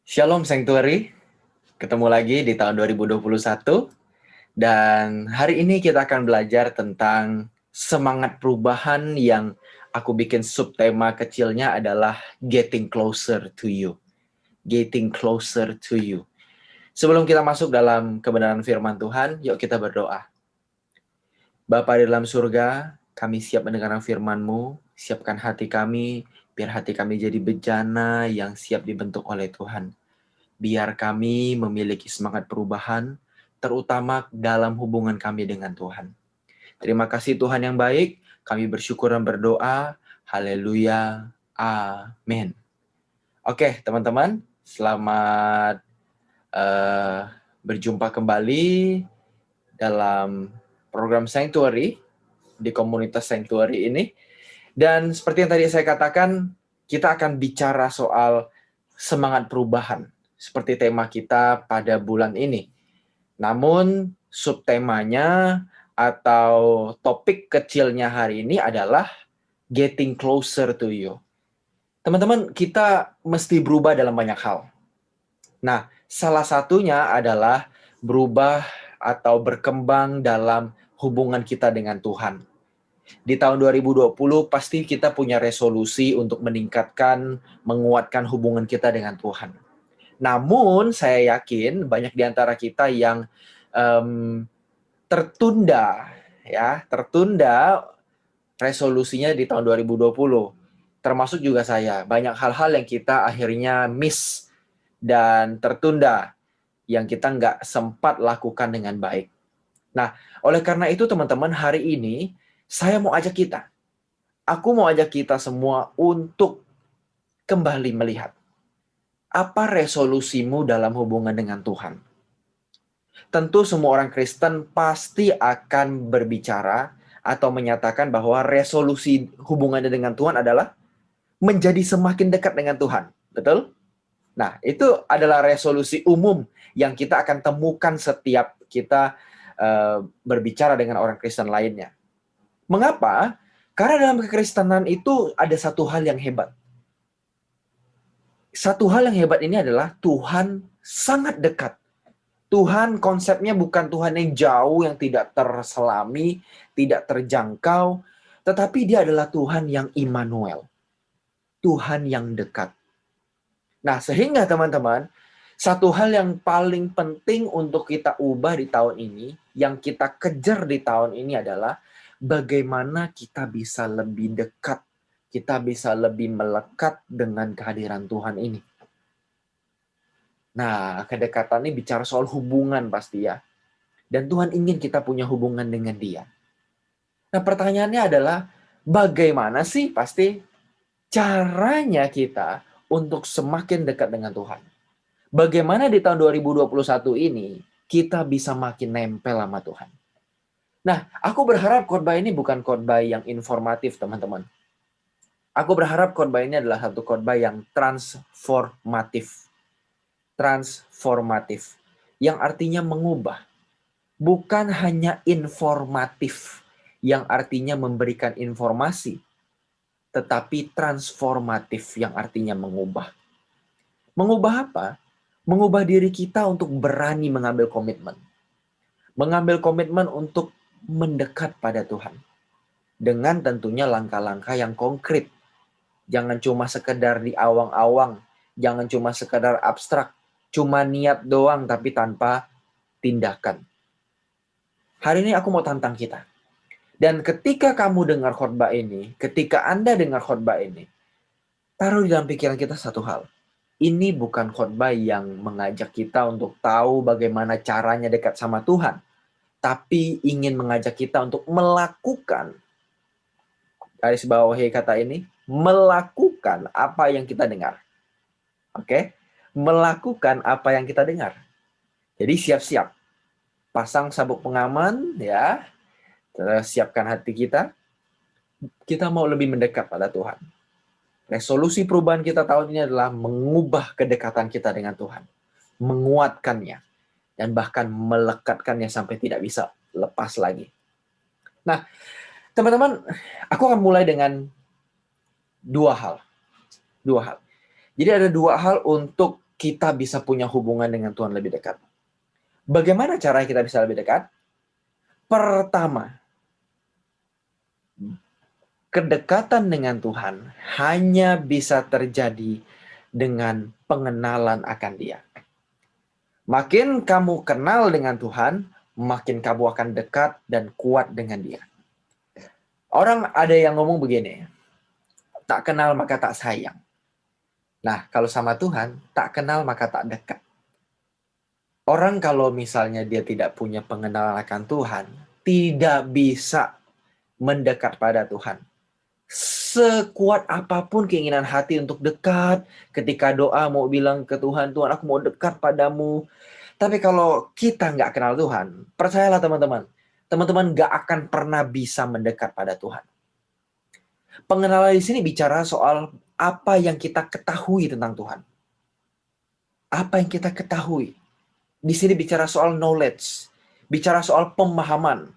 Shalom Sanctuary, ketemu lagi di tahun 2021 dan hari ini kita akan belajar tentang semangat perubahan yang aku bikin subtema kecilnya adalah Getting Closer to You. Getting Closer to You. Sebelum kita masuk dalam kebenaran firman Tuhan, yuk kita berdoa. Bapa di dalam surga, kami siap mendengarkan firman-Mu, siapkan hati kami, biar hati kami jadi bejana yang siap dibentuk oleh Tuhan. Biar kami memiliki semangat perubahan, terutama dalam hubungan kami dengan Tuhan. Terima kasih Tuhan yang baik, kami bersyukur dan berdoa. Haleluya. Amin. Oke, teman-teman, selamat berjumpa kembali dalam program Sanctuary di komunitas Sanctuary ini. Dan seperti yang tadi saya katakan, kita akan bicara soal semangat perubahan seperti tema kita pada bulan ini. Namun subtemanya atau topik kecilnya hari ini adalah Getting Closer to You. Teman-teman, kita mesti berubah dalam banyak hal. Nah, salah satunya adalah berubah atau berkembang dalam hubungan kita dengan Tuhan. Di tahun 2020 pasti kita punya resolusi untuk meningkatkan, menguatkan hubungan kita dengan Tuhan. Namun saya yakin banyak di antara kita yang tertunda resolusinya di tahun 2020. Termasuk juga saya. Banyak hal-hal yang kita akhirnya miss dan tertunda yang kita nggak sempat lakukan dengan baik. Nah, oleh karena itu teman-teman, hari ini saya mau ajak kita. Aku mau ajak kita semua untuk kembali melihat apa resolusimu dalam hubungan dengan Tuhan. Tentu semua orang Kristen pasti akan berbicara atau menyatakan bahwa resolusi hubungannya dengan Tuhan adalah menjadi semakin dekat dengan Tuhan. Betul? Nah, itu adalah resolusi umum yang kita akan temukan setiap kita berbicara dengan orang Kristen lainnya. Mengapa? Karena dalam kekristenan itu ada satu hal yang hebat. Satu hal yang hebat ini adalah Tuhan sangat dekat. Tuhan konsepnya bukan Tuhan yang jauh, yang tidak terselami, tidak terjangkau, tetapi dia adalah Tuhan yang Immanuel. Tuhan yang dekat. Nah, sehingga teman-teman, satu hal yang paling penting untuk kita ubah di tahun ini, yang kita kejar di tahun ini adalah bagaimana kita bisa lebih dekat, kita bisa lebih melekat dengan kehadiran Tuhan ini. Nah, kedekatan ini bicara soal hubungan pasti ya. Dan Tuhan ingin kita punya hubungan dengan Dia. Nah, pertanyaannya adalah bagaimana sih pasti caranya kita untuk semakin dekat dengan Tuhan? Bagaimana di tahun 2021 ini kita bisa makin nempel sama Tuhan? Nah, aku berharap khotbah ini bukan khotbah yang informatif, teman-teman. Aku berharap khotbah ini adalah satu khotbah yang transformatif. Transformatif. Yang artinya mengubah. Bukan hanya informatif. Yang artinya memberikan informasi. Tetapi transformatif yang artinya mengubah. Mengubah apa? Mengubah diri kita untuk berani mengambil komitmen. Mengambil komitmen untuk mendekat pada Tuhan. Dengan tentunya langkah-langkah yang konkret. Jangan cuma sekedar di awang-awang. Jangan cuma sekedar abstrak. Cuma niat doang tapi tanpa tindakan. Hari ini aku mau tantang kita. Dan ketika kamu dengar khotbah ini, ketika Anda dengar khotbah ini, taruh di dalam pikiran kita satu hal. Ini bukan khotbah yang mengajak kita untuk tahu bagaimana caranya dekat sama Tuhan. Tapi ingin mengajak kita untuk melakukan, garis bawahi kata ini, melakukan apa yang kita dengar. Oke? Melakukan apa yang kita dengar. Jadi siap-siap. Pasang sabuk pengaman, ya. Terus siapkan hati kita. Kita mau lebih mendekat pada Tuhan. Resolusi perubahan kita tahun ini adalah mengubah kedekatan kita dengan Tuhan. Menguatkannya. Dan bahkan melekatkannya sampai tidak bisa lepas lagi. Nah, teman-teman, aku akan mulai dengan dua hal. Jadi ada dua hal untuk kita bisa punya hubungan dengan Tuhan lebih dekat. Bagaimana cara kita bisa lebih dekat? Pertama, kedekatan dengan Tuhan hanya bisa terjadi dengan pengenalan akan Dia. Makin kamu kenal dengan Tuhan, makin kamu akan dekat dan kuat dengan Dia. Orang ada yang ngomong begini, tak kenal maka tak sayang. Nah, kalau sama Tuhan, tak kenal maka tak dekat. Orang kalau misalnya dia tidak punya pengenalan akan Tuhan, tidak bisa mendekat pada Tuhan. Sekuat apapun keinginan hati untuk dekat, ketika doa mau bilang ke Tuhan, Tuhan aku mau dekat padamu. Tapi kalau kita nggak kenal Tuhan, percayalah teman-teman, teman-teman nggak akan pernah bisa mendekat pada Tuhan. Pengenalan di sini bicara soal apa yang kita ketahui tentang Tuhan. Apa yang kita ketahui. Di sini bicara soal knowledge, bicara soal pemahaman.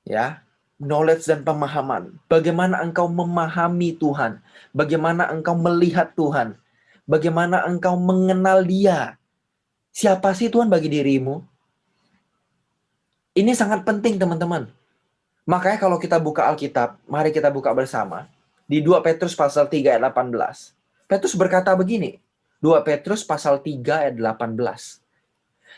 Ya, knowledge dan pemahaman. Bagaimana engkau memahami Tuhan? Bagaimana engkau melihat Tuhan? Bagaimana engkau mengenal Dia? Siapa sih Tuhan bagi dirimu? Ini sangat penting, teman-teman. Makanya kalau kita buka Alkitab, mari kita buka bersama. Di 2 Petrus pasal 3 ayat 18. Petrus berkata begini. 2 Petrus pasal 3 ayat 18.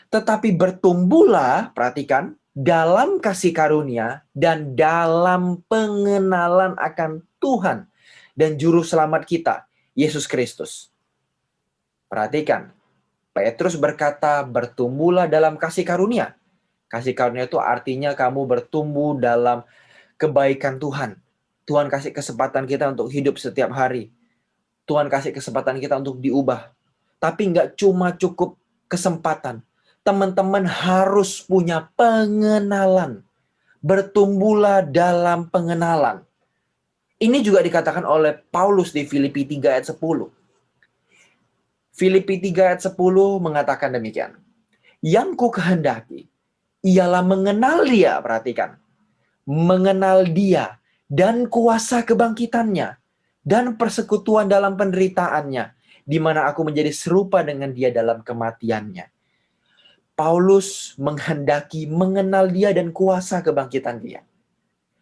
Tetapi bertumbuhlah, perhatikan, dalam kasih karunia dan dalam pengenalan akan Tuhan dan Juru Selamat kita, Yesus Kristus. Perhatikan, Petrus berkata bertumbuhlah dalam kasih karunia. Kasih karunia itu artinya kamu bertumbuh dalam kebaikan Tuhan. Tuhan kasih kesempatan kita untuk hidup setiap hari. Tuhan kasih kesempatan kita untuk diubah. Tapi nggak cuma cukup kesempatan. Teman-teman harus punya pengenalan. Bertumbuhlah dalam pengenalan. Ini juga dikatakan oleh Paulus di Filipi 3 ayat 10. Filipi 3 ayat 10 mengatakan demikian. Yang ku kehendaki ialah mengenal Dia, perhatikan. Mengenal Dia dan kuasa kebangkitannya dan persekutuan dalam penderitaannya, di mana aku menjadi serupa dengan Dia dalam kematiannya. Paulus menghendaki mengenal Dia dan kuasa kebangkitan Dia.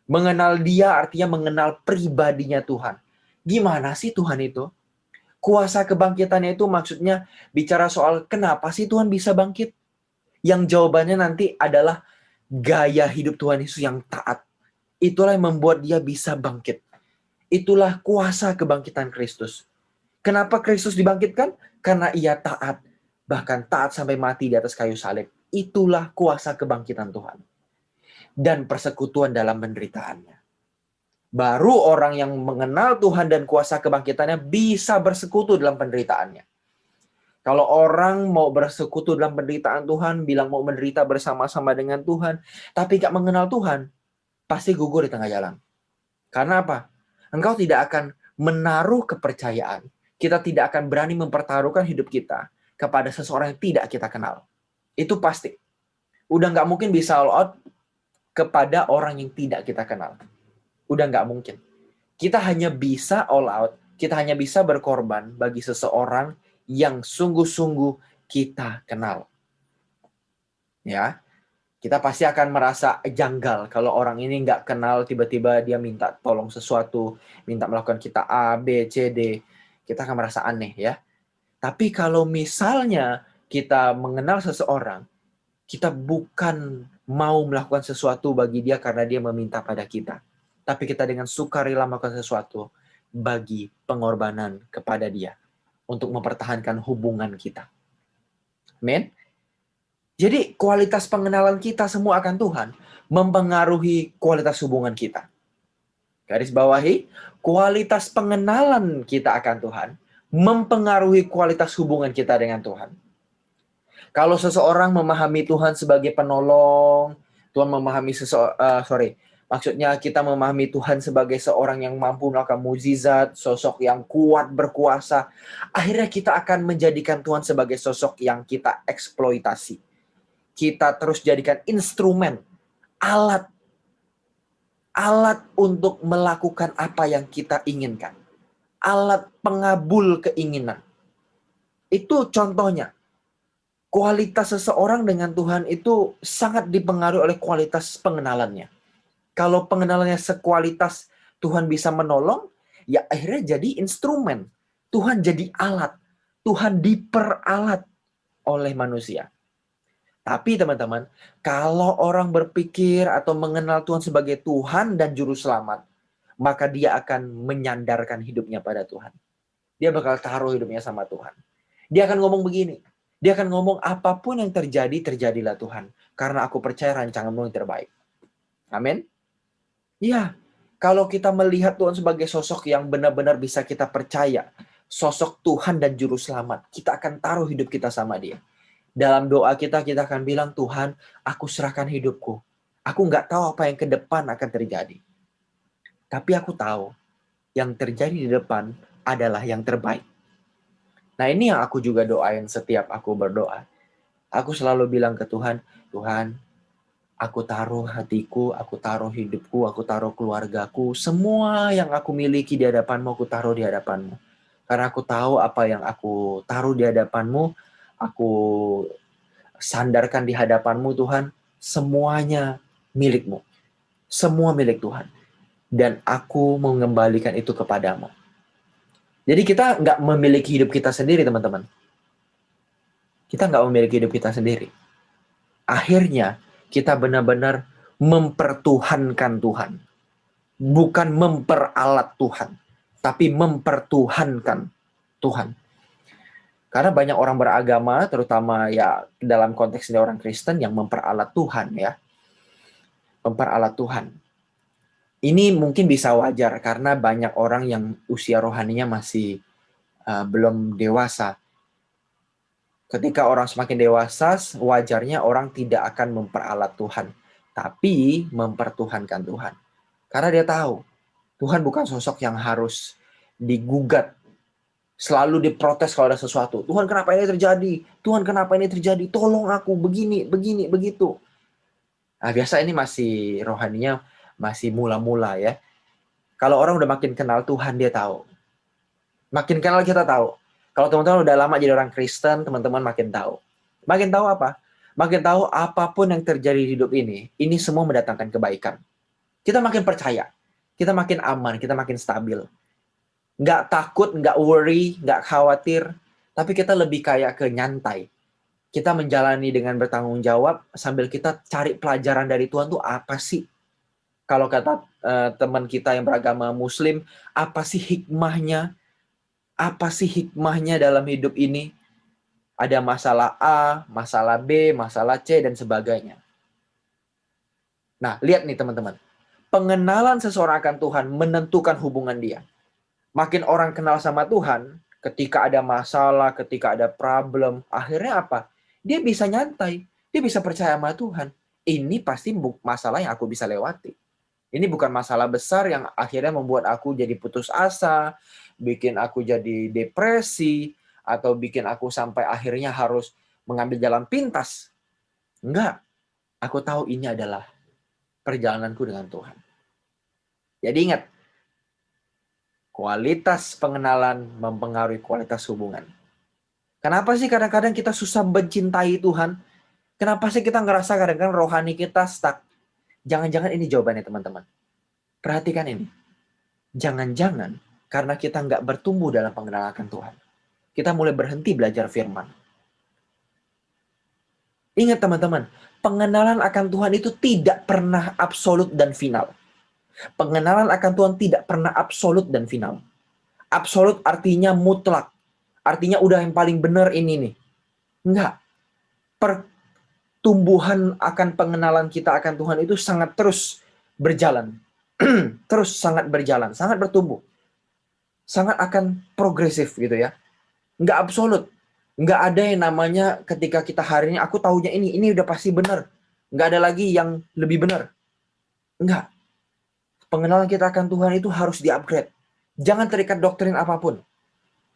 Mengenal Dia artinya mengenal pribadinya Tuhan. Gimana sih Tuhan itu? Kuasa kebangkitannya itu maksudnya bicara soal kenapa sih Tuhan bisa bangkit? Yang jawabannya nanti adalah gaya hidup Tuhan Yesus yang taat. Itulah yang membuat Dia bisa bangkit. Itulah kuasa kebangkitan Kristus. Kenapa Kristus dibangkitkan? Karena Ia taat. Bahkan taat sampai mati di atas kayu salib. Itulah kuasa kebangkitan Tuhan. Dan persekutuan dalam penderitaannya. Baru orang yang mengenal Tuhan dan kuasa kebangkitannya bisa bersekutu dalam penderitaannya. Kalau orang mau bersekutu dalam penderitaan Tuhan, bilang mau menderita bersama-sama dengan Tuhan, tapi gak mengenal Tuhan, pasti gugur di tengah jalan. Karena apa? Engkau tidak akan menaruh kepercayaan. Kita tidak akan berani mempertaruhkan hidup kita kepada seseorang yang tidak kita kenal. Itu pasti. Udah gak mungkin bisa all out kepada orang yang tidak kita kenal. Udah nggak mungkin. Kita hanya bisa all out, kita hanya bisa berkorban bagi seseorang yang sungguh-sungguh kita kenal. Ya, kita pasti akan merasa janggal kalau orang ini nggak kenal, tiba-tiba dia minta tolong sesuatu, minta melakukan kita A, B, C, D. Kita akan merasa aneh ya. Tapi kalau misalnya kita mengenal seseorang, kita bukan mau melakukan sesuatu bagi dia karena dia meminta pada kita. Tapi kita dengan sukarela melakukan sesuatu bagi pengorbanan kepada Dia untuk mempertahankan hubungan kita. Amin. Jadi kualitas pengenalan kita semua akan Tuhan mempengaruhi kualitas hubungan kita. Garis bawahi, kualitas pengenalan kita akan Tuhan mempengaruhi kualitas hubungan kita dengan Tuhan. Kalau seseorang memahami Tuhan sebagai penolong, Tuhan memahami maksudnya kita memahami Tuhan sebagai seorang yang mampu melakukan mukjizat, sosok yang kuat berkuasa. Akhirnya kita akan menjadikan Tuhan sebagai sosok yang kita eksploitasi. Kita terus jadikan instrumen, alat untuk melakukan apa yang kita inginkan. Alat pengabul keinginan. Itu contohnya. Kualitas seseorang dengan Tuhan itu sangat dipengaruhi oleh kualitas pengenalannya. Kalau pengenalannya sekualitas Tuhan bisa menolong, ya akhirnya jadi instrumen. Tuhan jadi alat. Tuhan diperalat oleh manusia. Tapi teman-teman, kalau orang berpikir atau mengenal Tuhan sebagai Tuhan dan Juru Selamat, maka dia akan menyandarkan hidupnya pada Tuhan. Dia bakal taruh hidupnya sama Tuhan. Dia akan ngomong begini. Dia akan ngomong, apapun yang terjadi, terjadilah Tuhan. Karena aku percaya rancangan-Mu yang terbaik. Amin. Ya, kalau kita melihat Tuhan sebagai sosok yang benar-benar bisa kita percaya, sosok Tuhan dan Juru Selamat, kita akan taruh hidup kita sama Dia. Dalam doa kita akan bilang, Tuhan, aku serahkan hidupku. Aku nggak tahu apa yang ke depan akan terjadi. Tapi aku tahu, yang terjadi di depan adalah yang terbaik. Nah, ini yang aku juga doain setiap aku berdoa. Aku selalu bilang ke Tuhan, Tuhan, aku taruh hatiku, aku taruh hidupku, aku taruh keluargaku, semua yang aku miliki di hadapan-Mu, aku taruh di hadapan-Mu. Karena aku tahu apa yang aku taruh di hadapan-Mu, aku sandarkan di hadapan-Mu, Tuhan, semuanya milik-Mu. Semua milik Tuhan. Dan aku mengembalikan itu kepadamu. Jadi kita nggak memiliki hidup kita sendiri, teman-teman. Kita nggak memiliki hidup kita sendiri. Akhirnya, kita benar-benar mempertuhankan Tuhan. Bukan memperalat Tuhan, tapi mempertuhankan Tuhan. Karena banyak orang beragama, terutama ya dalam konteks ini orang Kristen yang memperalat Tuhan ya. Memperalat Tuhan. Ini mungkin bisa wajar karena banyak orang yang usia rohaninya masih belum dewasa. Ketika orang semakin dewasa, wajarnya orang tidak akan memperalat Tuhan, tapi mempertuhankan Tuhan. Karena dia tahu, Tuhan bukan sosok yang harus digugat, selalu diprotes kalau ada sesuatu. Tuhan, kenapa ini terjadi? Tuhan, kenapa ini terjadi? Tolong aku, begini, begitu. Nah, biasa ini masih rohaninya masih mula-mula ya. Kalau orang udah makin kenal Tuhan, dia tahu. Makin kenal kita tahu. Kalau teman-teman udah lama jadi orang Kristen, teman-teman makin tahu. Makin tahu apa? Makin tahu apapun yang terjadi di hidup ini semua mendatangkan kebaikan. Kita makin percaya. Kita makin aman, kita makin stabil. Nggak takut, nggak worry, nggak khawatir. Tapi kita lebih kayak ke nyantai. Kita menjalani dengan bertanggung jawab sambil kita cari pelajaran dari Tuhan tuh apa sih? Kalau kata teman kita yang beragama Muslim, apa sih hikmahnya? Apa sih hikmahnya dalam hidup ini? Ada masalah A, masalah B, masalah C, dan sebagainya. Nah, lihat nih teman-teman. Pengenalan seseorang akan Tuhan menentukan hubungan dia. Makin orang kenal sama Tuhan, ketika ada masalah, ketika ada problem, akhirnya apa? Dia bisa nyantai. Dia bisa percaya sama Tuhan. Ini pasti masalah yang aku bisa lewati. Ini bukan masalah besar yang akhirnya membuat aku jadi putus asa, bikin aku jadi depresi, atau bikin aku sampai akhirnya harus mengambil jalan pintas. Enggak. Aku tahu ini adalah perjalananku dengan Tuhan. Jadi ingat, kualitas pengenalan mempengaruhi kualitas hubungan. Kenapa sih kadang-kadang kita susah mencintai Tuhan? Kenapa sih kita ngerasa kadang-kadang rohani kita stuck? Jangan-jangan ini jawabannya teman-teman. Perhatikan ini. Jangan-jangan karena kita nggak bertumbuh dalam pengenalan akan Tuhan. Kita mulai berhenti belajar firman. Ingat teman-teman, pengenalan akan Tuhan itu tidak pernah absolut dan final. Pengenalan akan Tuhan tidak pernah absolut dan final. Absolut artinya mutlak. Artinya udah yang paling benar ini nih. Enggak. Pertumbuhan akan pengenalan kita akan Tuhan itu sangat terus berjalan. Terus sangat berjalan, sangat bertumbuh. Sangat akan progresif gitu ya. Enggak absolut. Enggak ada yang namanya ketika kita hari ini, aku taunya ini udah pasti benar. Enggak ada lagi yang lebih benar. Enggak. Pengenalan kita akan Tuhan itu harus di-upgrade. Jangan terikat doktrin apapun.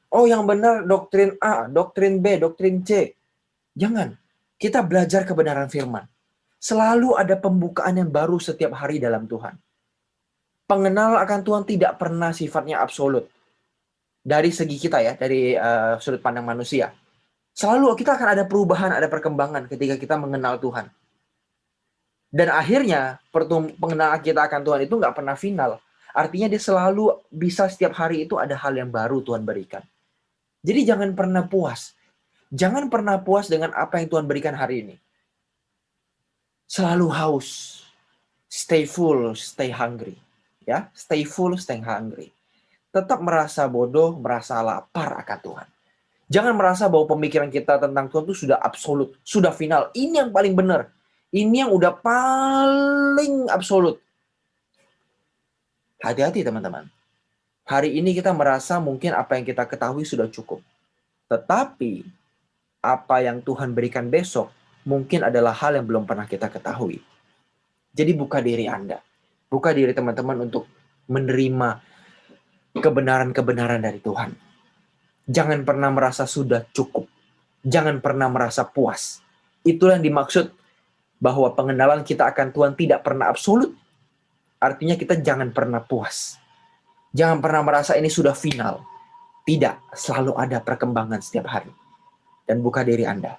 Oh, yang benar doktrin A, doktrin B, doktrin C. Jangan. Kita belajar kebenaran firman. Selalu ada pembukaan yang baru setiap hari dalam Tuhan. Pengenalan akan Tuhan tidak pernah sifatnya absolut. Dari segi kita ya, dari sudut pandang manusia. Selalu kita akan ada perubahan, ada perkembangan ketika kita mengenal Tuhan. Dan akhirnya pengenalan kita akan Tuhan itu nggak pernah final. Artinya dia selalu bisa setiap hari itu ada hal yang baru Tuhan berikan. Jadi jangan pernah puas. Jangan pernah puas dengan apa yang Tuhan berikan hari ini. Selalu haus. Stay full, stay hungry. Ya, stay full, stay hungry. Tetap merasa bodoh, merasa lapar akan Tuhan. Jangan merasa bahwa pemikiran kita tentang Tuhan itu sudah absolut, sudah final. Ini yang paling benar. Ini yang udah paling absolut. Hati-hati teman-teman. Hari ini kita merasa mungkin apa yang kita ketahui sudah cukup. Tetapi apa yang Tuhan berikan besok mungkin adalah hal yang belum pernah kita ketahui. Jadi buka diri Anda. Buka diri teman-teman untuk menerima kebenaran-kebenaran dari Tuhan. Jangan pernah merasa sudah cukup. Jangan pernah merasa puas. Itulah yang dimaksud bahwa pengenalan kita akan Tuhan tidak pernah absolut. Artinya kita jangan pernah puas. Jangan pernah merasa ini sudah final. Tidak, selalu ada perkembangan setiap hari. Dan buka diri Anda.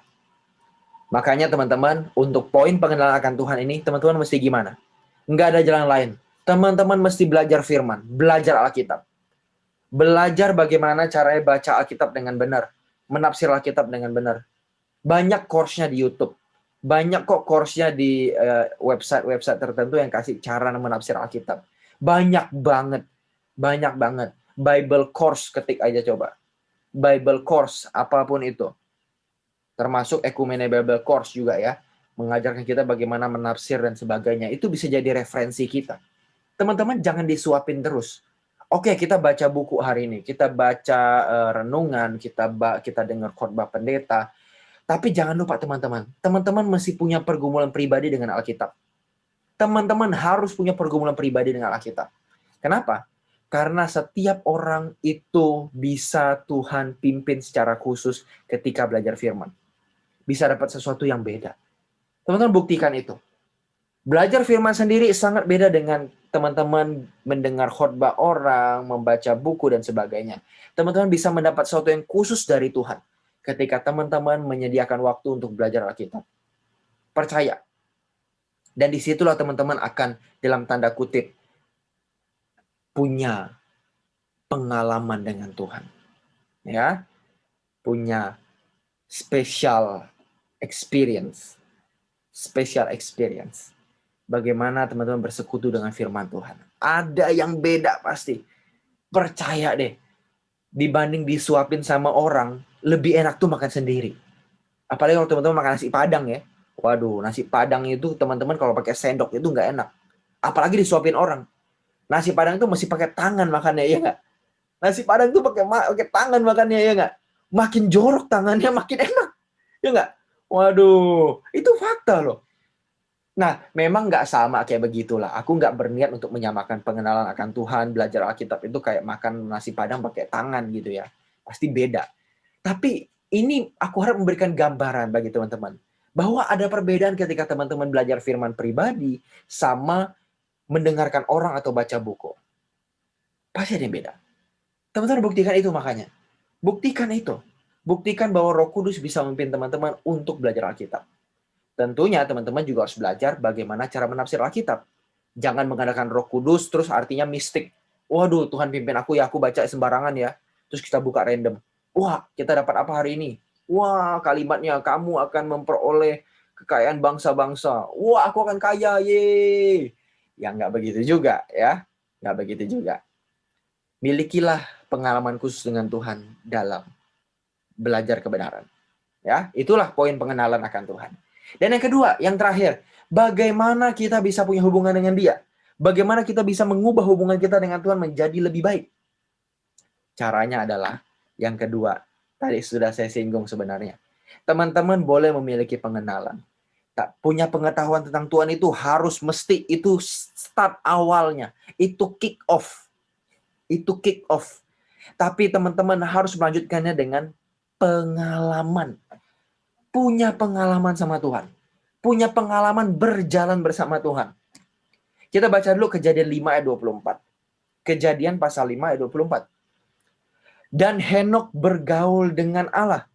Makanya teman-teman, untuk poin pengenalan akan Tuhan ini, teman-teman mesti gimana? Nggak ada jalan lain. Teman-teman mesti belajar firman, belajar Alkitab. Belajar bagaimana caranya baca Alkitab dengan benar. Menafsir Alkitab dengan benar. Banyak course-nya di YouTube. Banyak kok course-nya di website-website tertentu yang kasih cara menafsir Alkitab. Banyak banget. Banyak banget. Bible course, ketik aja coba. Bible course, apapun itu. Termasuk Ekumene Bible course juga ya. Mengajarkan kita bagaimana menafsir dan sebagainya. Itu bisa jadi referensi kita. Teman-teman jangan disuapin terus. Oke, kita baca buku hari ini. Kita baca renungan, kita dengar khotbah pendeta. Tapi jangan lupa teman-teman. Teman-teman mesti punya pergumulan pribadi dengan Alkitab. Teman-teman harus punya pergumulan pribadi dengan Alkitab. Kenapa? Karena setiap orang itu bisa Tuhan pimpin secara khusus ketika belajar firman. Bisa dapat sesuatu yang beda. Teman-teman buktikan itu. Belajar firman sendiri sangat beda dengan teman-teman mendengar khotbah orang, membaca buku, dan sebagainya. Teman-teman bisa mendapat sesuatu yang khusus dari Tuhan ketika teman-teman menyediakan waktu untuk belajar Alkitab. Percaya. Dan disitulah teman-teman akan, dalam tanda kutip, punya pengalaman dengan Tuhan. Ya, punya special experience. Special experience. Bagaimana teman-teman bersekutu dengan firman Tuhan. Ada yang beda pasti. Percaya deh. Dibanding disuapin sama orang, lebih enak tuh makan sendiri. Apalagi kalau teman-teman makan nasi padang ya. Waduh, nasi padang itu teman-teman kalau pakai sendok itu nggak enak. Apalagi disuapin orang. Nasi padang itu mesti pakai tangan makannya, ya nggak? Nasi padang itu pakai tangan makannya, ya nggak? Makin jorok tangannya, makin enak. Ya nggak? Waduh, itu fakta loh. Nah, memang nggak sama kayak begitulah. Aku nggak berniat untuk menyamakan pengenalan akan Tuhan, belajar Alkitab itu kayak makan nasi padang pakai tangan gitu ya. Pasti beda. Tapi ini aku harap memberikan gambaran bagi teman-teman. Bahwa ada perbedaan ketika teman-teman belajar firman pribadi sama mendengarkan orang atau baca buku. Pasti ada yang beda. Teman-teman buktikan itu makanya. Buktikan itu. Buktikan bahwa Roh Kudus bisa memimpin teman-teman untuk belajar Alkitab. Tentunya teman-teman juga harus belajar bagaimana cara menafsir Alkitab. Jangan menggunakan Roh Kudus terus artinya mistik. Waduh, Tuhan pimpin aku ya, aku baca sembarangan ya. Terus kita buka random. Wah, kita dapat apa hari ini? Wah, kalimatnya kamu akan memperoleh kekayaan bangsa-bangsa. Wah, aku akan kaya, ye. Ya nggak begitu juga ya. Nggak begitu juga. Milikilah pengalaman khusus dengan Tuhan dalam belajar kebenaran. Ya, itulah poin pengenalan akan Tuhan. Dan yang kedua, yang terakhir, bagaimana kita bisa punya hubungan dengan Dia? Bagaimana kita bisa mengubah hubungan kita dengan Tuhan menjadi lebih baik? Caranya adalah yang kedua, tadi sudah saya singgung sebenarnya. Teman-teman boleh memiliki pengenalan. Tak punya pengetahuan tentang Tuhan itu harus mesti, itu start awalnya, itu kick off. Itu kick off. Tapi teman-teman harus melanjutkannya dengan pengalaman. Punya pengalaman sama Tuhan. Punya pengalaman berjalan bersama Tuhan. Kita baca dulu Kejadian 5 ayat 24. Kejadian pasal 5 ayat 24. Dan Henokh bergaul dengan Allah.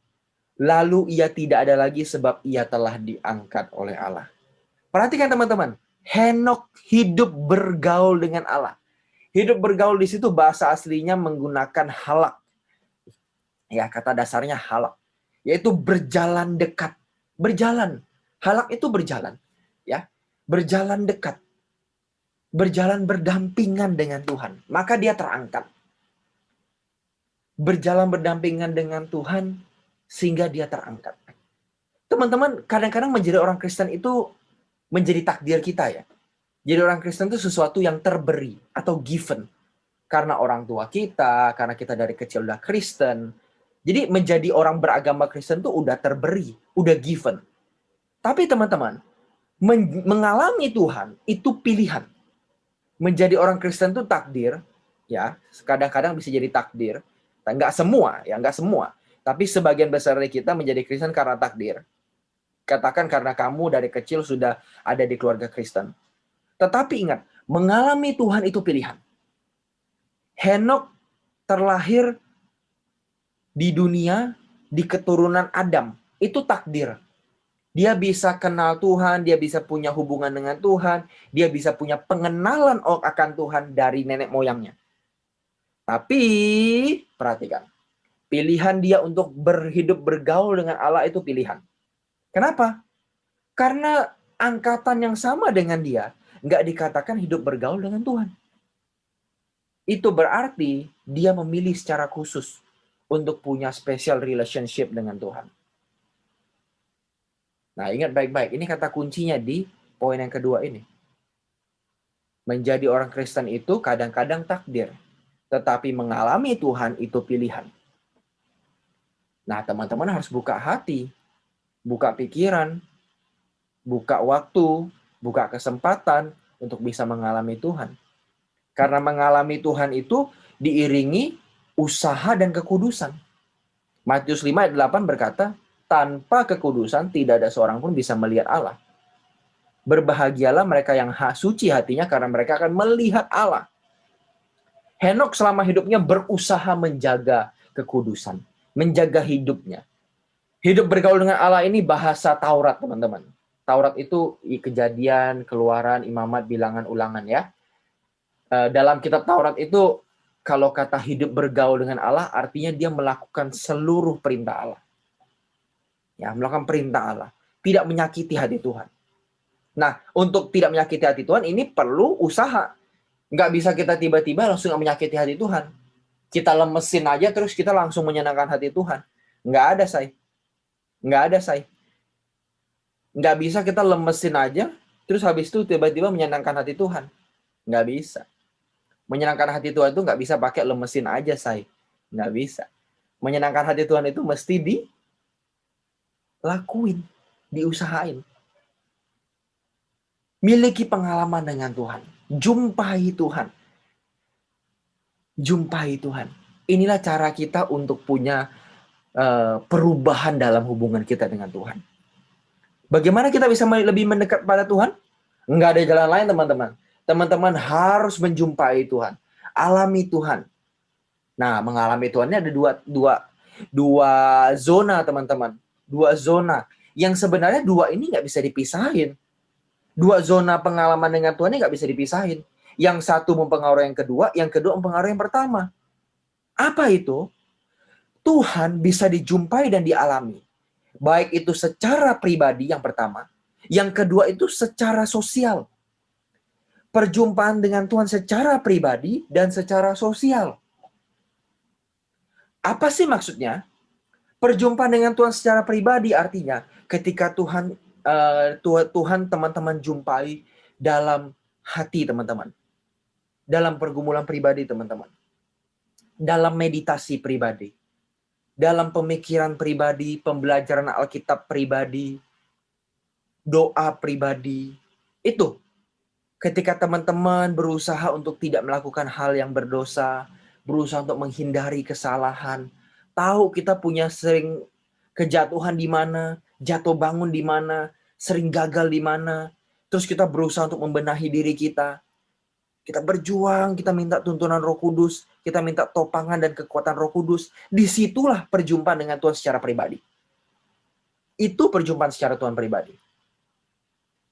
Lalu ia tidak ada lagi sebab ia telah diangkat oleh Allah. Perhatikan teman-teman, Henokh hidup bergaul dengan Allah. Hidup bergaul di situ bahasa aslinya menggunakan halak. Ya, kata dasarnya halak, yaitu berjalan dekat. Berjalan. Halak itu berjalan, ya. Berjalan dekat. Berjalan berdampingan dengan Tuhan. Maka dia terangkat. Berjalan berdampingan dengan Tuhan sehingga dia terangkat. Teman-teman, kadang-kadang menjadi orang Kristen itu menjadi takdir kita ya. Jadi orang Kristen itu sesuatu yang terberi atau given. Karena orang tua kita, karena kita dari kecil udah Kristen. Jadi menjadi orang beragama Kristen itu udah terberi, udah given. Tapi teman-teman, mengalami Tuhan itu pilihan. Menjadi orang Kristen itu takdir, ya. Kadang-kadang bisa jadi takdir. Nggak semua, ya nggak semua. Tapi sebagian besar dari kita menjadi Kristen karena takdir. Katakan karena kamu dari kecil sudah ada di keluarga Kristen. Tetapi ingat, mengalami Tuhan itu pilihan. Henokh terlahir di dunia, di keturunan Adam. Itu takdir. Dia bisa kenal Tuhan, dia bisa punya hubungan dengan Tuhan, dia bisa punya pengenalan akan Tuhan dari nenek moyangnya. Tapi, perhatikan. Pilihan dia untuk berhidup bergaul dengan Allah itu pilihan. Kenapa? Karena angkatan yang sama dengan dia nggak dikatakan hidup bergaul dengan Tuhan. Itu berarti dia memilih secara khusus untuk punya special relationship dengan Tuhan. Nah, ingat baik-baik. Ini kata kuncinya di poin yang kedua ini. Menjadi orang Kristen itu kadang-kadang takdir. Tetapi mengalami Tuhan itu pilihan. Nah, teman-teman harus buka hati, buka pikiran, buka waktu, buka kesempatan untuk bisa mengalami Tuhan. Karena mengalami Tuhan itu diiringi usaha dan kekudusan. Matius 5 ayat 8 berkata, tanpa kekudusan tidak ada seorang pun bisa melihat Allah. Berbahagialah mereka yang suci hatinya karena mereka akan melihat Allah. Henokh selama hidupnya berusaha menjaga kekudusan, menjaga hidupnya. Hidup bergaul dengan Allah ini bahasa Taurat, teman-teman. Taurat itu Kejadian, Keluaran, Imamat, Bilangan, Ulangan ya. Dalam kitab Taurat itu kalau kata hidup bergaul dengan Allah artinya dia melakukan seluruh perintah Allah. Ya, melakukan perintah Allah, tidak menyakiti hati Tuhan. Nah, untuk tidak menyakiti hati Tuhan ini perlu usaha. Nggak bisa kita tiba-tiba langsung menyakiti hati Tuhan. Kita lemesin aja terus kita langsung menyenangkan hati Tuhan. Nggak ada, say. Nggak ada, say. Nggak bisa kita lemesin aja terus habis itu tiba-tiba menyenangkan hati Tuhan. Nggak bisa. Menyenangkan hati Tuhan itu nggak bisa pakai lemesin aja, say. Nggak bisa. Menyenangkan hati Tuhan itu mesti dilakuin, diusahain. Miliki pengalaman dengan Tuhan. Jumpai Tuhan. Jumpai Tuhan. Inilah cara kita untuk punya perubahan dalam hubungan kita dengan Tuhan. Bagaimana kita bisa lebih mendekat pada Tuhan? Nggak ada jalan lain, teman-teman. Teman-teman harus menjumpai Tuhan. Alami Tuhan. Nah, mengalami Tuhan ini ada dua zona, teman-teman. Dua zona. Yang sebenarnya dua ini nggak bisa dipisahin. Dua zona pengalaman dengan Tuhan ini nggak bisa dipisahin. Yang satu mempengaruhi yang kedua mempengaruhi yang pertama. Apa itu? Tuhan bisa dijumpai dan dialami. Baik itu secara pribadi yang pertama. Yang kedua itu secara sosial. Perjumpaan dengan Tuhan secara pribadi dan secara sosial. Apa sih maksudnya? Perjumpaan dengan Tuhan secara pribadi artinya ketika Tuhan teman-teman jumpai dalam hati teman-teman. Dalam pergumulan pribadi teman-teman. Dalam meditasi pribadi. Dalam pemikiran pribadi, pembelajaran Alkitab pribadi, doa pribadi. Itu ketika teman-teman berusaha untuk tidak melakukan hal yang berdosa, berusaha untuk menghindari kesalahan, tahu kita punya sering kejatuhan di mana, jatuh bangun di mana, sering gagal di mana, terus kita berusaha untuk membenahi diri kita. Kita berjuang, kita minta tuntunan Roh Kudus, kita minta topangan dan kekuatan Roh Kudus. Disitulah perjumpaan dengan Tuhan secara pribadi. Itu perjumpaan secara Tuhan pribadi.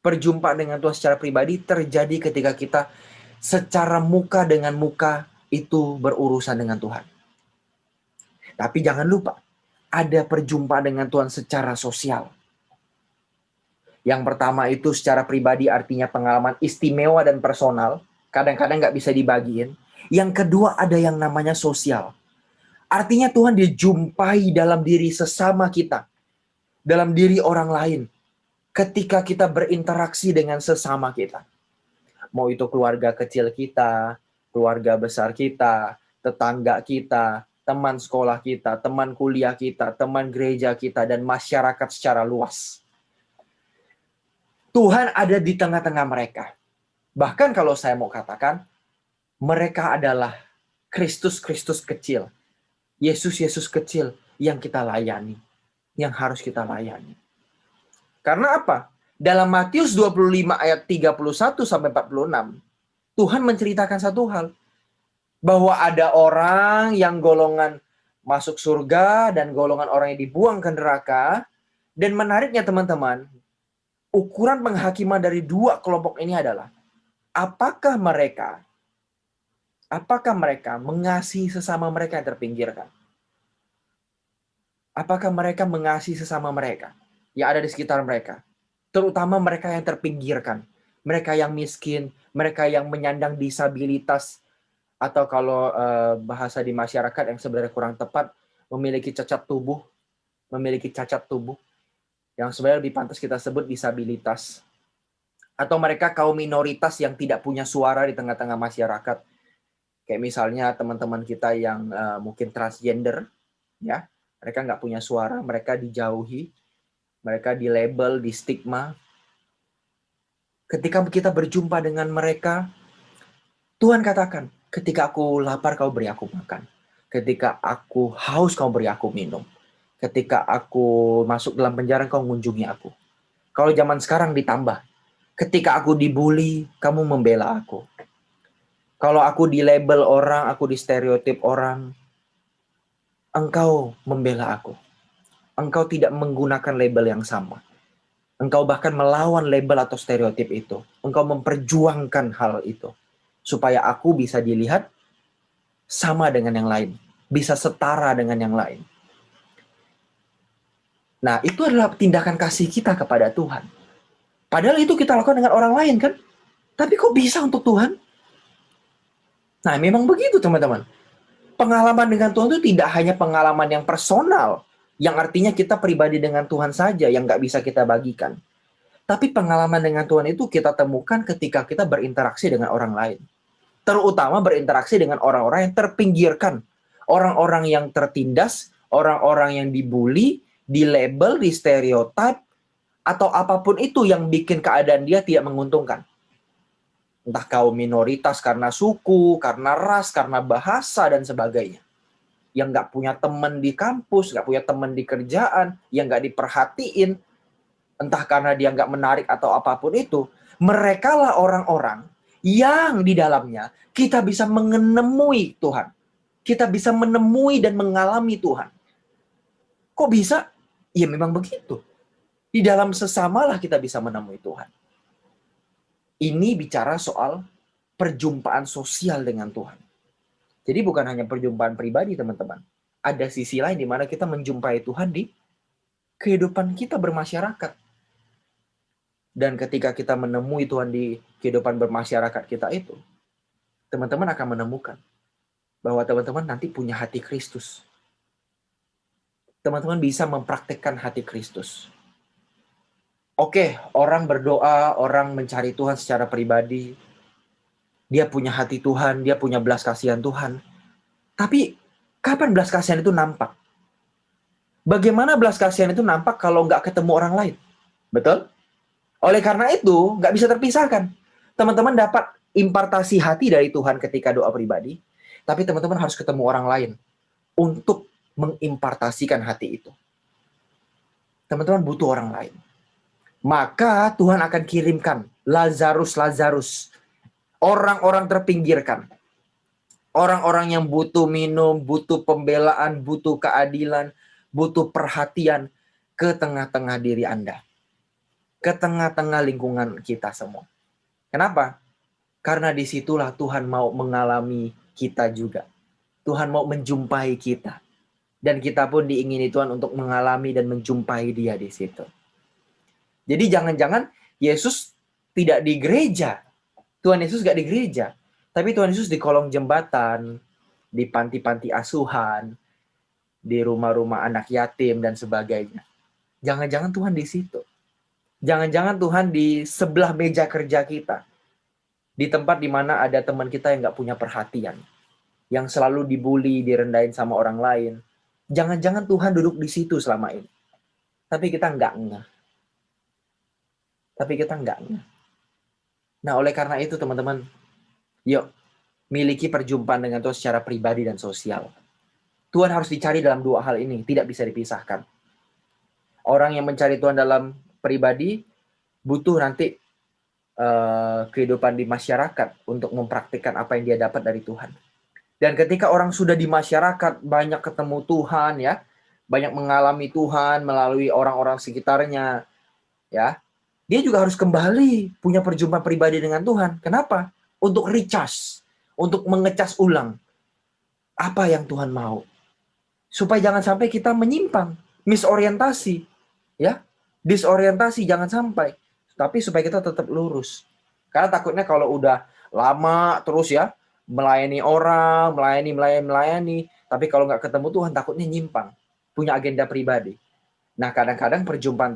Perjumpaan dengan Tuhan secara pribadi terjadi ketika kita secara muka dengan muka itu berurusan dengan Tuhan. Tapi jangan lupa, ada perjumpaan dengan Tuhan secara sosial. Yang pertama itu secara pribadi artinya pengalaman istimewa dan personal. Kadang-kadang nggak bisa dibagiin. Yang kedua ada yang namanya sosial. Artinya Tuhan dijumpai dalam diri sesama kita. Dalam diri orang lain. Ketika kita berinteraksi dengan sesama kita. Mau itu keluarga kecil kita, keluarga besar kita, tetangga kita, teman sekolah kita, teman kuliah kita, teman gereja kita, dan masyarakat secara luas. Tuhan ada di tengah-tengah mereka. Bahkan kalau saya mau katakan, mereka adalah Kristus-Kristus kecil. Yesus-Yesus kecil yang kita layani. Yang harus kita layani. Karena apa? Dalam Matius 25 ayat 31 sampai 46, Tuhan menceritakan satu hal. Bahwa ada orang yang golongan masuk surga dan golongan orang yang dibuang ke neraka. Dan menariknya teman-teman, ukuran penghakiman dari dua kelompok ini adalah apakah mereka mengasihi sesama mereka yang terpinggirkan? Apakah mereka mengasihi sesama mereka yang ada di sekitar mereka? Terutama mereka yang terpinggirkan, mereka yang miskin, mereka yang menyandang disabilitas, atau kalau bahasa di masyarakat yang sebenarnya kurang tepat, memiliki cacat tubuh yang sebenarnya lebih pantas kita sebut disabilitas. Atau mereka kaum minoritas yang tidak punya suara di tengah-tengah masyarakat. Kayak misalnya teman-teman kita yang mungkin transgender, ya, mereka nggak punya suara, mereka dijauhi, mereka dilabel, di stigma. Ketika kita berjumpa dengan mereka, Tuhan katakan, ketika aku lapar kau beri aku makan. Ketika aku haus kau beri aku minum. Ketika aku masuk dalam penjara, kau mengunjungi aku. Kalau zaman sekarang ditambah. Ketika aku dibully, kamu membela aku. Kalau aku dilabel orang, aku distereotip orang, engkau membela aku. Engkau tidak menggunakan label yang sama. Engkau bahkan melawan label atau stereotip itu. Engkau memperjuangkan hal itu. Supaya aku bisa dilihat sama dengan yang lain. Bisa setara dengan yang lain. Nah, itu adalah tindakan kasih kita kepada Tuhan. Padahal itu kita lakukan dengan orang lain kan? Tapi kok bisa untuk Tuhan? Nah, memang begitu teman-teman. Pengalaman dengan Tuhan itu tidak hanya pengalaman yang personal, yang artinya kita pribadi dengan Tuhan saja yang nggak bisa kita bagikan. Tapi pengalaman dengan Tuhan itu kita temukan ketika kita berinteraksi dengan orang lain. Terutama berinteraksi dengan orang-orang yang terpinggirkan. Orang-orang yang tertindas, orang-orang yang dibully, dilabel, distereotip, atau apapun itu yang bikin keadaan dia tidak menguntungkan. Entah kaum minoritas karena suku, karena ras, karena bahasa, dan sebagainya. Yang nggak punya teman di kampus, nggak punya teman di kerjaan, yang nggak diperhatiin, entah karena dia nggak menarik atau apapun itu, merekalah orang-orang yang di dalamnya kita bisa menemui Tuhan. Kita bisa menemui dan mengalami Tuhan. Kok bisa? Ya memang begitu. Di dalam sesamalah kita bisa menemui Tuhan. Ini bicara soal perjumpaan sosial dengan Tuhan. Jadi bukan hanya perjumpaan pribadi teman-teman. Ada sisi lain di mana kita menjumpai Tuhan di kehidupan kita bermasyarakat. Dan ketika kita menemui Tuhan di kehidupan bermasyarakat kita itu, teman-teman akan menemukan bahwa teman-teman nanti punya hati Kristus. Teman-teman bisa mempraktikkan hati Kristus. Oke, orang berdoa, orang mencari Tuhan secara pribadi. Dia punya hati Tuhan, dia punya belas kasihan Tuhan. Tapi kapan belas kasihan itu nampak? Bagaimana belas kasihan itu nampak kalau nggak ketemu orang lain? Betul? Oleh karena itu, nggak bisa terpisahkan. Teman-teman dapat impartasi hati dari Tuhan ketika doa pribadi, tapi teman-teman harus ketemu orang lain untuk mengimpartasikan hati itu. Teman-teman butuh orang lain. Maka Tuhan akan kirimkan Lazarus, orang-orang terpinggirkan, orang-orang yang butuh minum, butuh pembelaan, butuh keadilan, butuh perhatian. ke tengah-tengah diri Anda, ke tengah-tengah lingkungan kita semua. Kenapa? Karena disitulah Tuhan mau mengalami kita juga. Tuhan mau menjumpai kita. Dan kita pun diingini Tuhan untuk mengalami dan menjumpai Dia di situ. Jadi jangan-jangan Yesus tidak di gereja. Tuhan Yesus gak di gereja. Tapi Tuhan Yesus di kolong jembatan, di panti-panti asuhan, di rumah-rumah anak yatim dan sebagainya. Jangan-jangan Tuhan di situ. Jangan-jangan Tuhan di sebelah meja kerja kita. Di tempat di mana ada teman kita yang gak punya perhatian. Yang selalu dibully, direndahin sama orang lain. Jangan-jangan Tuhan duduk di situ selama ini. Tapi kita nggak ngeh. Nah, oleh karena itu teman-teman, yuk, miliki perjumpaan dengan Tuhan secara pribadi dan sosial. Tuhan harus dicari dalam dua hal ini, tidak bisa dipisahkan. Orang yang mencari Tuhan dalam pribadi, butuh nanti kehidupan di masyarakat untuk mempraktikkan apa yang dia dapat dari Tuhan. Dan ketika orang sudah di masyarakat, banyak ketemu Tuhan, ya, banyak mengalami Tuhan melalui orang-orang sekitarnya, ya, dia juga harus kembali punya perjumpaan pribadi dengan Tuhan. Kenapa? Untuk recharge, untuk mengecas ulang apa yang Tuhan mau, supaya jangan sampai kita menyimpang, misorientasi, ya, disorientasi, jangan sampai. Tapi supaya kita tetap lurus. Karena takutnya kalau udah lama terus, ya, melayani orang, melayani, tapi kalau nggak ketemu Tuhan takutnya nyimpang, punya agenda pribadi. Nah, kadang-kadang perjumpaan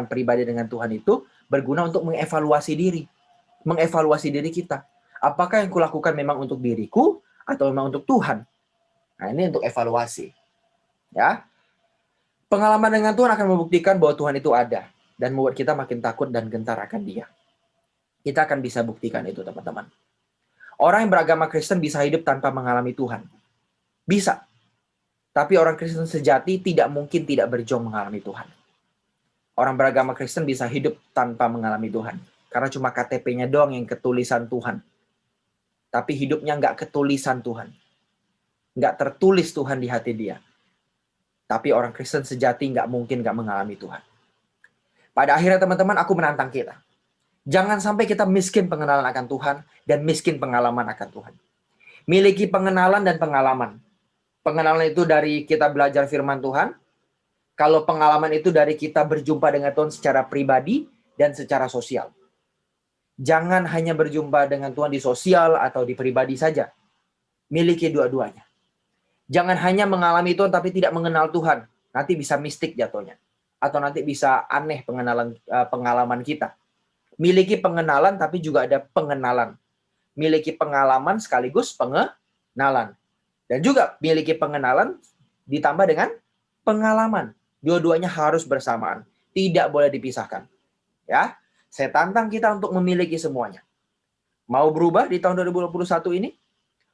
pribadi dengan Tuhan itu berguna untuk mengevaluasi diri kita. Apakah yang kulakukan memang untuk diriku atau memang untuk Tuhan? Nah, ini untuk evaluasi, ya. Pengalaman dengan Tuhan akan membuktikan bahwa Tuhan itu ada dan membuat kita makin takut dan gentar akan Dia. Kita akan bisa buktikan itu, teman-teman. Orang yang beragama Kristen bisa hidup tanpa mengalami Tuhan. Bisa. Tapi orang Kristen sejati tidak mungkin tidak berjuang mengalami Tuhan. Orang beragama Kristen bisa hidup tanpa mengalami Tuhan. Karena cuma KTP-nya doang yang ketulisan Tuhan. Tapi hidupnya nggak ketulisan Tuhan. Nggak tertulis Tuhan di hati dia. Tapi orang Kristen sejati nggak mungkin nggak mengalami Tuhan. Pada akhirnya teman-teman, aku menantang kita. Jangan sampai kita miskin pengenalan akan Tuhan dan miskin pengalaman akan Tuhan. Miliki pengenalan dan pengalaman. Pengenalan itu dari kita belajar firman Tuhan. Kalau pengalaman itu dari kita berjumpa dengan Tuhan secara pribadi dan secara sosial. Jangan hanya berjumpa dengan Tuhan di sosial atau di pribadi saja. Miliki dua-duanya. Jangan hanya mengalami Tuhan tapi tidak mengenal Tuhan. Nanti bisa mistik jatuhnya. Atau nanti bisa aneh pengalaman kita. Miliki pengenalan tapi juga ada pengenalan. Miliki pengalaman sekaligus pengenalan. Dan juga miliki pengenalan ditambah dengan pengalaman. Dua-duanya harus bersamaan. Tidak boleh dipisahkan. Ya, saya tantang kita untuk memiliki semuanya. Mau berubah di tahun 2021 ini?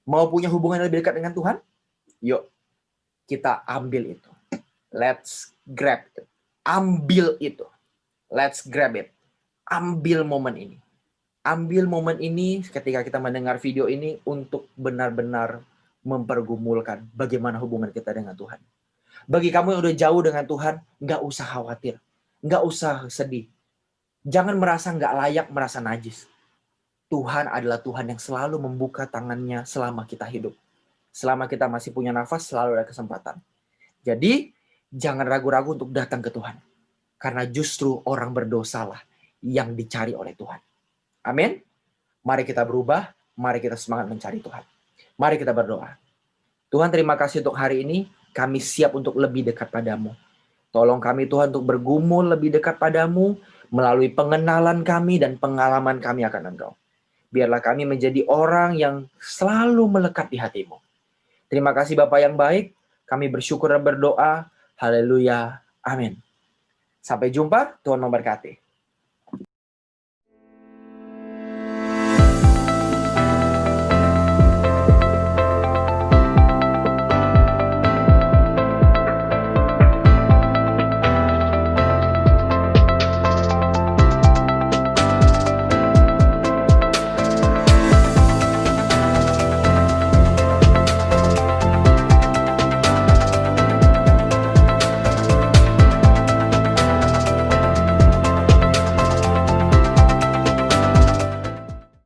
Mau punya hubungan yang lebih dekat dengan Tuhan? Yuk, kita ambil itu. Let's grab it. Ambil itu. Let's grab it. Ambil momen ini. Ambil momen ini ketika kita mendengar video ini untuk benar-benar mempergumulkan bagaimana hubungan kita dengan Tuhan. Bagi kamu yang udah jauh dengan Tuhan, nggak usah khawatir. Nggak usah sedih. Jangan merasa nggak layak, merasa najis. Tuhan adalah Tuhan yang selalu membuka tangannya selama kita hidup. Selama kita masih punya nafas, selalu ada kesempatan. Jadi, jangan ragu-ragu untuk datang ke Tuhan. Karena justru orang berdosalah yang dicari oleh Tuhan. Amin. Mari kita berubah, mari kita semangat mencari Tuhan. Mari kita berdoa. Tuhan, terima kasih untuk hari ini. Kami siap untuk lebih dekat padamu. Tolong kami Tuhan untuk bergumul lebih dekat padamu melalui pengenalan kami dan pengalaman kami akan Engkau. Biarlah kami menjadi orang yang selalu melekat di hatimu. Terima kasih Bapa yang baik. Kami bersyukur dan berdoa. Haleluya. Amin. Sampai jumpa. Tuhan memberkati.